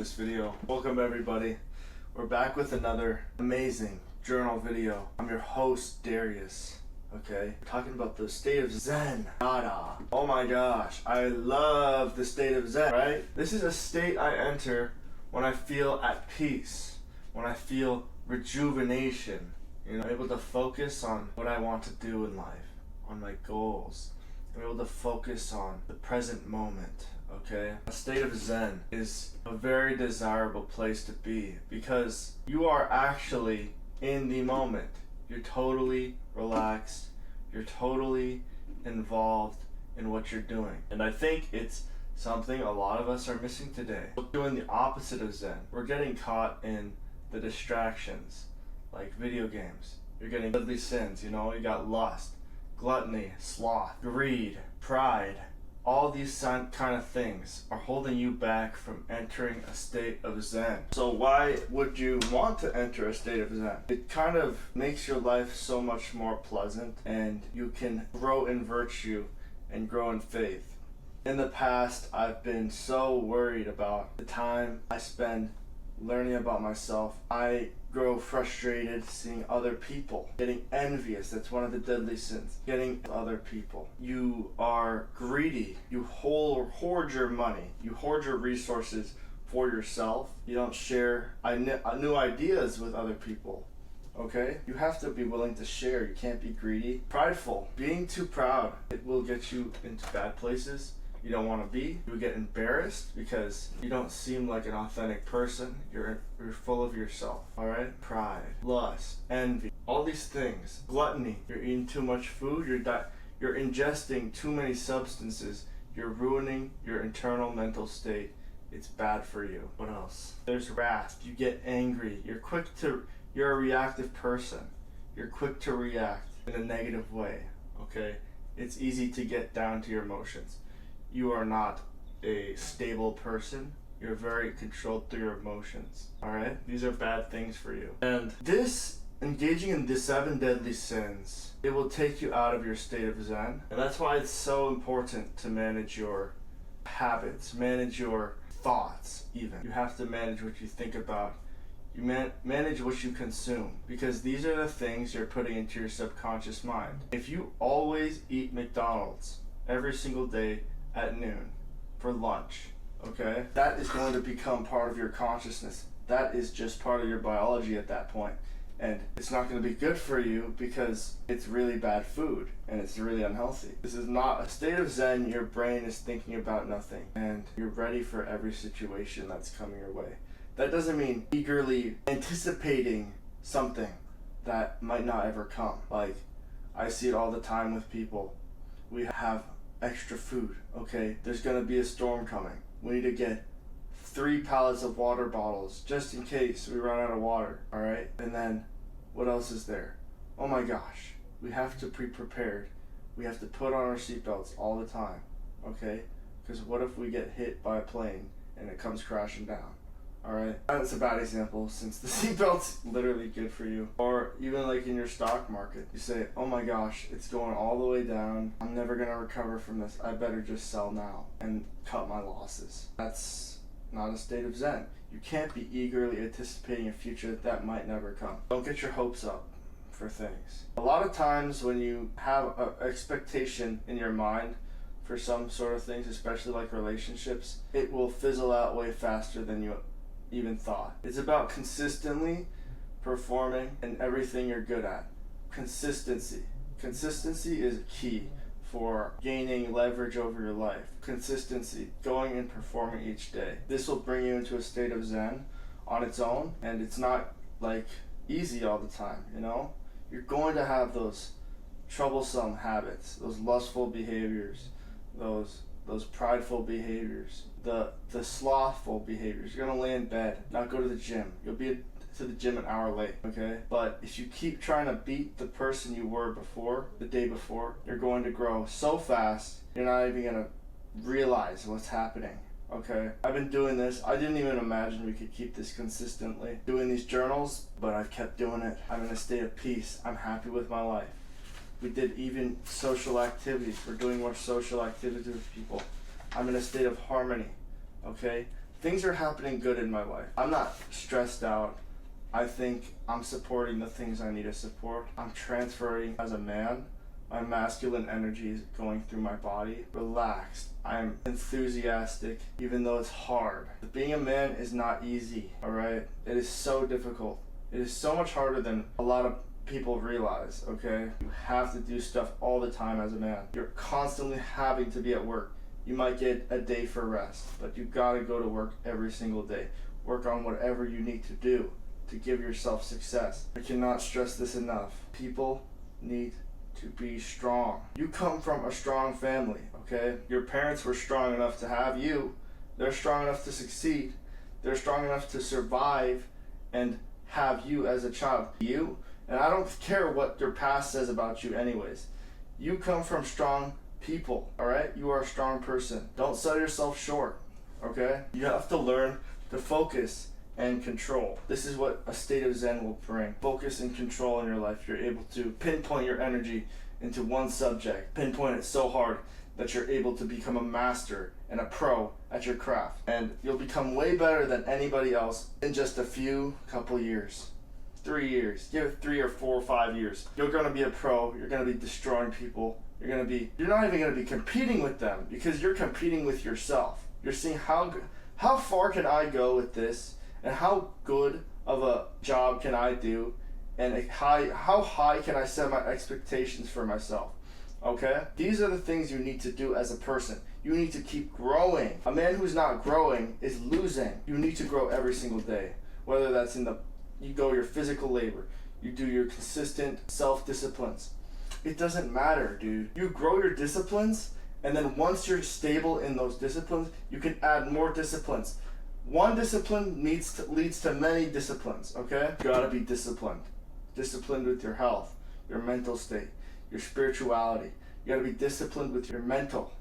this video. Welcome everybody. We're back with another amazing journal video. I'm your host, Darius. Okay, we're talking about the state of Zen. Nada. Oh my gosh, I love the state of Zen, right? This is a state I enter when I feel at peace, when I feel rejuvenation, I'm able to focus on what I want to do in life, on my goals. I'm able to focus on the present moment, okay? A state of Zen is a very desirable place to be because you are actually in the moment. You're totally relaxed. You're totally involved in what you're doing. And I think it's something a lot of us are missing today. We're doing the opposite of Zen. We're getting caught in the distractions, like video games. You're getting deadly sins, you got lust, gluttony, sloth, greed, pride. All these kind of things are holding you back from entering a state of Zen. So why would you want to enter a state of Zen? It kind of makes your life so much more pleasant, and you can grow in virtue and grow in faith. In the past, I've been so worried about the time I spend learning about myself. I grow frustrated seeing other people, getting envious. That's one of the deadly sins, getting other people. You are greedy. You hoard your money. You hoard your resources for yourself. You don't share new ideas with other people. Okay? You have to be willing to share. You can't be greedy. Prideful. Being too proud, it will get you into bad places you don't want to be. You get embarrassed because you don't seem like an authentic person. You're full of yourself. Alright? Pride, lust, envy, all these things. Gluttony. You're eating too much food. You're ingesting too many substances. You're ruining your internal mental state. It's bad for you. What else? There's wrath. You get angry. You're a reactive person. You're quick to react in a negative way. Okay? It's easy to get down to your emotions. You are not a stable person. You're very controlled through your emotions. Alright? These are bad things for you. And engaging in the 7 deadly sins, it will take you out of your state of Zen. And that's why it's so important to manage your habits, manage your thoughts even. You have to manage what you think about. You manage what you consume, because these are the things you're putting into your subconscious mind. If you always eat McDonald's every single day at noon for lunch, okay, that is going to become part of your consciousness. That is just part of your biology at that point, and it's not going to be good for you because it's really bad food and it's really unhealthy. This is not a state of Zen. Your brain is thinking about nothing and you're ready for every situation that's coming your way. That doesn't mean eagerly anticipating something that might not ever come. Like, I see it all the time with people. We have extra food, okay? There's gonna be a storm coming. We need to get 3 pallets of water bottles just in case we run out of water, alright? And then, what else is there? Oh my gosh, we have to be prepared. We have to put on our seatbelts all the time, okay? Because what if we get hit by a plane and it comes crashing down? Alright, that's a bad example since the seatbelt's literally good for you. Or even like in your stock market, you say, oh my gosh, it's going all the way down. I'm never gonna recover from this. I better just sell now and cut my losses. That's not a state of Zen. You can't be eagerly anticipating a future that might never come. Don't get your hopes up for things. A lot of times when you have an expectation in your mind for some sort of things, especially like relationships, it will fizzle out way faster than you even thought. It's about consistently performing in everything you're good at. Consistency. Consistency is key for gaining leverage over your life. Consistency, going and performing each day. This will bring you into a state of Zen on its own, and it's not like easy all the time, You're going to have those troublesome habits, those lustful behaviors, those prideful behaviors, the slothful behaviors. You're gonna lay in bed, not go to the gym. You'll be to the gym an hour late, okay? But if you keep trying to beat the person you were before, the day before, you're going to grow so fast, you're not even gonna realize what's happening, okay? I've been doing this. I didn't even imagine we could keep this consistently. Doing these journals, but I've kept doing it. I'm in a state of peace. I'm happy with my life. We did even social activities. We're doing more social activities with people. I'm in a state of harmony, okay? things are happening good in my life. I'm not stressed out. I think I'm supporting the things I need to support. I'm transferring as a man. My masculine energy is going through my body. Relaxed. I'm enthusiastic, even though it's hard. Being a man is not easy, alright? It is so difficult. It is so much harder than a lot of people realize, okay? You have to do stuff all the time as a man. You're constantly having to be at work. You might get a day for rest, but you gotta go to work every single day. Work on whatever you need to do to give yourself success. I cannot stress this enough. People need to be strong. You come from a strong family, okay? Your parents were strong enough to have you. They're strong enough to succeed. They're strong enough to survive and have you as a child. You, and I don't care what your past says about you anyways. You come from strong people, alright? You are a strong person. Don't sell yourself short, okay? You have to learn to focus and control. This is what a state of Zen will bring. Focus and control in your life. You're able to pinpoint your energy into one subject. Pinpoint it so hard that you're able to become a master and a pro at your craft. And you'll become way better than anybody else in just a couple years. 3 years. Give it 3 or 4 or 5 years. You're gonna be a pro. You're gonna be destroying people. You're not even gonna be competing with them because you're competing with yourself. You're seeing how far can I go with this? And how good of a job can I do, and how high can I set my expectations for myself, okay? These are the things you need to do as a person. You need to keep growing. A man who's not growing is losing. You need to grow every single day, whether that's you go your physical labor, you do your consistent self-disciplines. It doesn't matter, dude. You grow your disciplines, and then once you're stable in those disciplines, you can add more disciplines. One discipline leads to many disciplines, okay? You gotta be disciplined. Disciplined with your health, your mental state, your spirituality. You gotta be disciplined with your mental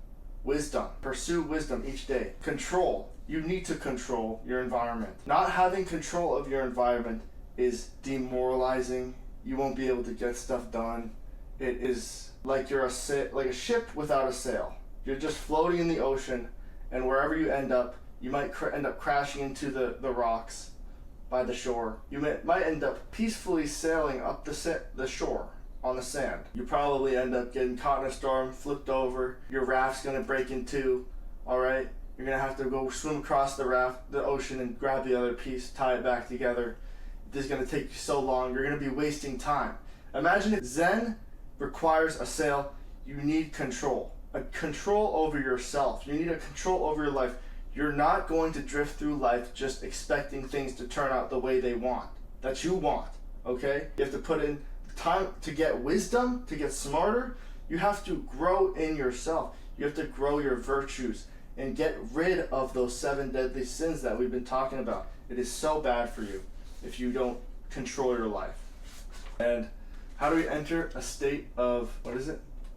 wisdom. Pursue wisdom each day. Control. You need to control your environment. Not having control of your environment is demoralizing. You won't be able to get stuff done. It is like you're like a ship without a sail. You're just floating in the ocean, and wherever you end up, you might end up crashing into the rocks by the shore. You might end up peacefully sailing up the shore on the sand. You probably end up getting caught in a storm, flipped over. Your raft's gonna break in two, alright? You're gonna have to go swim across the ocean and grab the other piece, tie it back together. This is gonna take you so long. You're gonna be wasting time. Imagine if Zen requires a sail. You need control. A control over yourself. You need a control over your life. You're not going to drift through life just expecting things to turn out the way that you want, okay? You have to put in time to get wisdom, to get smarter. You have to grow in yourself. You have to grow your virtues and get rid of those 7 deadly sins that we've been talking about. It is so bad for you if you don't control your life. And how do we enter a state of,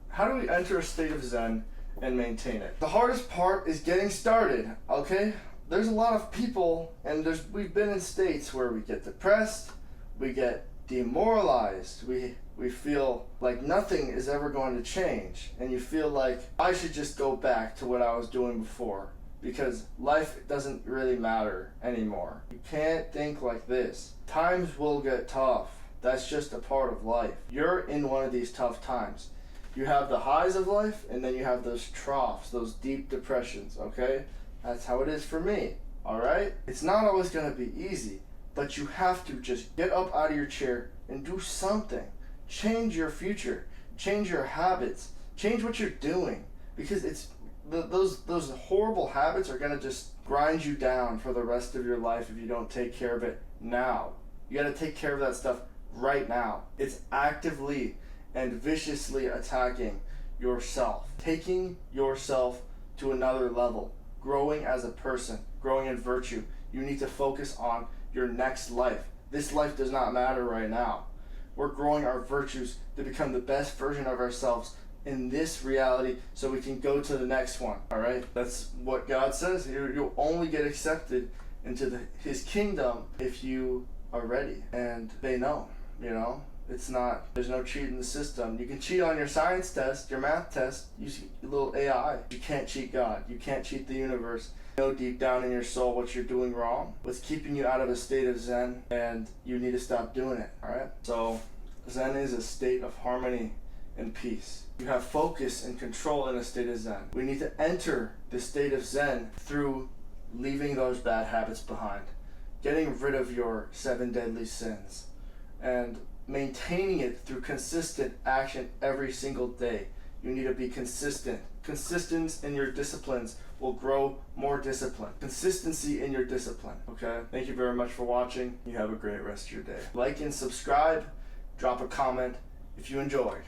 How do we enter a state of Zen and maintain it? The hardest part is getting started, okay? There's a lot of people, and we've been in states where we get depressed, we get demoralized, we feel like nothing is ever going to change, and you feel like I should just go back to what I was doing before because life doesn't really matter anymore. You can't think like this. Times will get tough. That's just a part of life. You're in one of these tough times. You have the highs of life, and then you have those troughs, those deep depressions, okay? That's how it is for me, alright? It's not always gonna be easy, but you have to just get up out of your chair and do something. Change your future, change your habits, change what you're doing, because those horrible habits are gonna just grind you down for the rest of your life if you don't take care of it now. You gotta take care of that stuff right now. It's actively and viciously attacking yourself, taking yourself to another level, growing as a person, growing in virtue. You need to focus on your next life. This life does not matter right now. We're growing our virtues to become the best version of ourselves in this reality so we can go to the next one, all right? That's what God says. You'll only get accepted into his kingdom if you are ready and they know, you know? It's not. There's no cheat in the system. You can cheat on your science test, your math test, use a little AI. You can't cheat God. You can't cheat the universe. You know deep down in your soul what you're doing wrong, what's keeping you out of a state of Zen, and you need to stop doing it, alright? So, Zen is a state of harmony and peace. You have focus and control in a state of Zen. We need to enter the state of Zen through leaving those bad habits behind, getting rid of your 7 deadly sins, and maintaining it through consistent action every single day. You need to be consistent. Consistency in your disciplines will grow more discipline. Consistency in your discipline, okay? Thank you very much for watching. You have a great rest of your day. Like and subscribe. Drop a comment if you enjoyed.